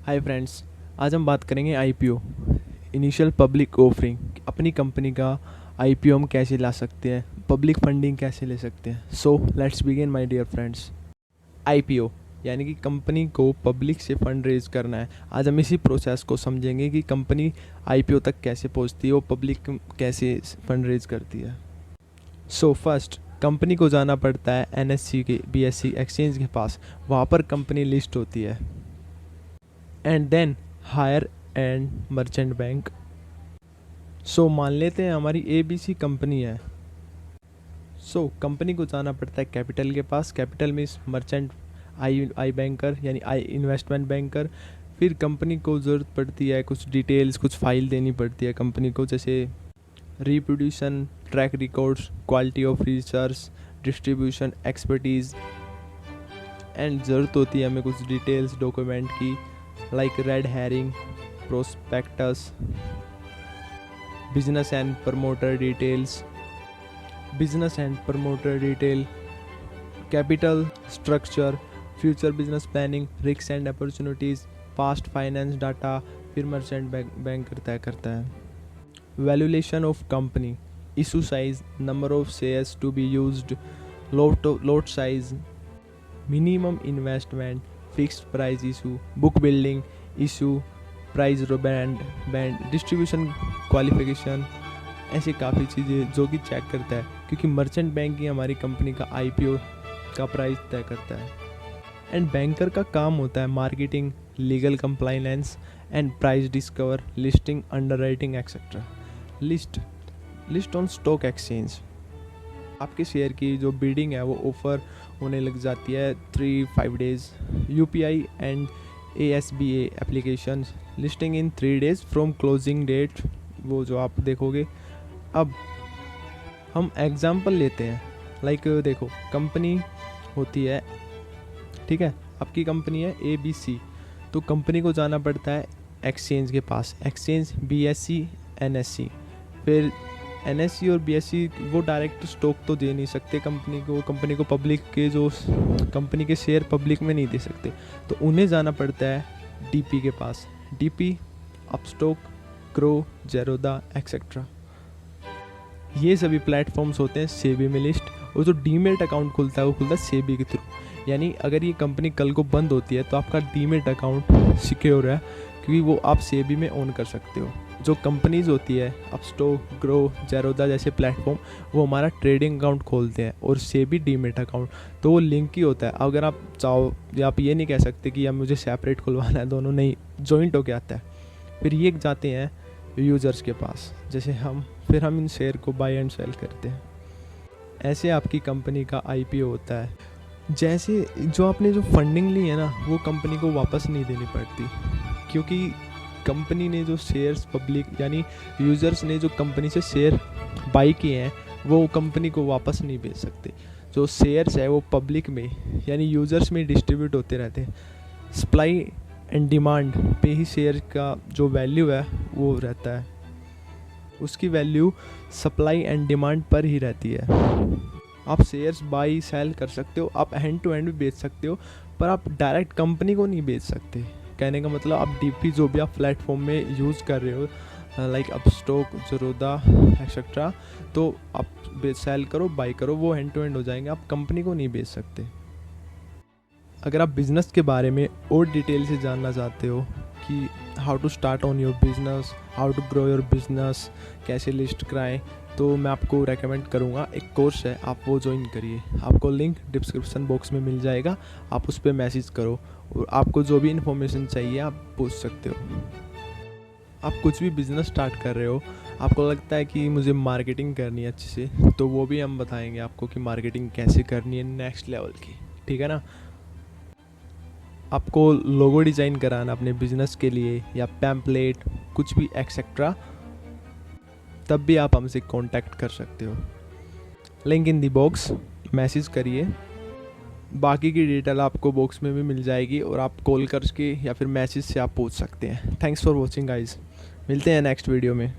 Hi friends, आज हम बात करेंगे आईपीओ इनिशियल पब्लिक ऑफरिंग। अपनी कंपनी का आईपीओ हम कैसे ला सकते हैं, पब्लिक फंडिंग कैसे ले सकते हैं। So let's begin my dear friends. IPO यानी कि कंपनी को पब्लिक से फंड रेज करना है। आज हम इसी प्रोसेस को समझेंगे कि कंपनी आईपीओ तक कैसे पहुंचती है, वो पब्लिक कैसे फंड रेज करती है। सो फर्स्ट कंपनी को जाना पड़ता है एनएससी के बीएससी एक्सचेंज के पास, वहाँ पर कंपनी लिस्ट होती है। And then hire and merchant bank. So मान लेते हैं हमारी एबीसी कंपनी है। सो कंपनी को जाना पड़ता है कैपिटल के पास। कैपिटल मीन्स मर्चेंट आई बैंकर यानी आई इन्वेस्टमेंट बैंकर। फिर कंपनी को ज़रूरत पड़ती है कुछ डिटेल्स, कुछ फाइल देनी पड़ती है कंपनी को, जैसे reproduction, track records, quality of research, distribution, expertise. And ज़रूरत होती है हमें कुछ डिटेल्स डॉक्यूमेंट की, like red herring, prospectus, business and promoter details, business and promoter detail, capital structure, future business planning, risks and opportunities, past finance data। फिर merchant bank तय करता है। Valuation of company, issue size, number of shares to be used, lot size, minimum investment, fixed price issue, book building issue, price band, distribution, qualification. ऐसे काफ़ी चीज़ें जो कि check करता है, क्योंकि मर्चेंट बैंक ही हमारी कंपनी का आईपीओ का प्राइस तय करता है। एंड बैंकर का काम होता है marketing, legal compliance and price discover, listing, underwriting etcetera. List on stock exchange, आपके शेयर की जो बिडिंग है वो ऑफर होने लग जाती है 3-5 days. UPI and ASBA application, listing in 3 days from closing date, वो जो आप देखोगे। अब हम एग्जांपल लेते हैं, लाइक देखो कंपनी होती है, ठीक है, आपकी कंपनी है एबीसी, तो कंपनी को जाना पड़ता है एक्सचेंज के पास, एक्सचेंज बीएससी एनएससी। फिर एनएससी और बीएससी वो डायरेक्ट स्टॉक तो दे नहीं सकते कंपनी को पब्लिक के जो कंपनी के शेयर पब्लिक में नहीं दे सकते, तो उन्हें जाना पड़ता है डीपी के पास। DP, Upstox, Groww, Zerodha etcetera, ये सभी प्लेटफॉर्म्स होते हैं सेबी में लिस्ट। और जो डीमेट अकाउंट खुलता है वो खुलता है सेबी के थ्रू, यानी अगर ये कंपनी कल को बंद होती है तो आपका डीमेट अकाउंट सिक्योर है, क्योंकि वो आप सेबी में ऑन कर सकते हो। जो कंपनीज होती है अपस्टॉक, ग्रो, जेरोदा जैसे प्लेटफॉर्म, वो हमारा ट्रेडिंग अकाउंट खोलते हैं, और सेबी डीमेट अकाउंट, तो वो लिंक ही होता है। अगर आप चाहो, या आप ये नहीं कह सकते कि अब मुझे सेपरेट खुलवाना है, दोनों नहीं, जॉइंट होके आता है। फिर ये जाते हैं यूज़र्स के पास, जैसे फिर हम इन शेयर को बाय एंड सेल करते हैं। ऐसे आपकी कंपनी का आईपीओ होता है। जैसे जो आपने जो फंडिंग ली है ना, वो कंपनी को वापस नहीं देनी पड़ती, क्योंकि कंपनी ने जो शेयर्स पब्लिक यानी यूज़र्स ने जो कंपनी से शेयर बाई किए हैं, वो कंपनी को वापस नहीं बेच सकते। जो शेयर्स है वो पब्लिक में यानी यूज़र्स में डिस्ट्रीब्यूट होते रहते हैं। सप्लाई एंड डिमांड पे ही शेयर का जो वैल्यू है वो रहता है, उसकी वैल्यू सप्लाई एंड डिमांड पर ही रहती है। आप शेयर्स बाई सेल कर सकते हो, आप हैंड टू हैंड भी बेच सकते हो, पर आप डायरेक्ट कंपनी को नहीं बेच सकते। कहने का मतलब आप डीपी जो भी आप प्लेटफॉर्म में यूज़ कर रहे हो, लाइक अपस्टॉक, जेरोदा एक्सेट्रा, तो आप सेल करो, बाई करो, वो हैंड टू हैंड हो जाएंगे, आप कंपनी को नहीं बेच सकते। अगर आप बिज़नेस के बारे में और डिटेल से जानना चाहते हो कि how to start on your business, how to grow your business, कैसे लिस्ट कराएं, तो मैं आपको रेकमेंड करूँगा, एक कोर्स है, आप वो ज्वाइन करिए। आपको लिंक डिस्क्रिप्शन बॉक्स में मिल जाएगा, आप उस पर मैसेज करो और आपको जो भी इन्फॉर्मेशन चाहिए आप पूछ सकते हो। आप कुछ भी बिज़नेस स्टार्ट कर रहे हो, आपको लगता है कि मुझे मार्केटिंग करनी है अच्छे से, तो वो भी हम बताएंगे आपको कि मार्केटिंग कैसे करनी है नेक्स्ट लेवल की, ठीक है ना। आपको लोगो डिज़ाइन कराना अपने बिज़नेस के लिए, या पैम्पलेट, कुछ भी एक्सेट्रा, तब भी आप हमसे कांटेक्ट कर सकते हो। Link in the box, message करिए। बाकी की डिटेल आपको बॉक्स में भी मिल जाएगी, और आप कॉल करके या फिर मैसेज से आप पूछ सकते हैं। थैंक्स फॉर वॉचिंग गाइस, मिलते हैं नेक्स्ट वीडियो में।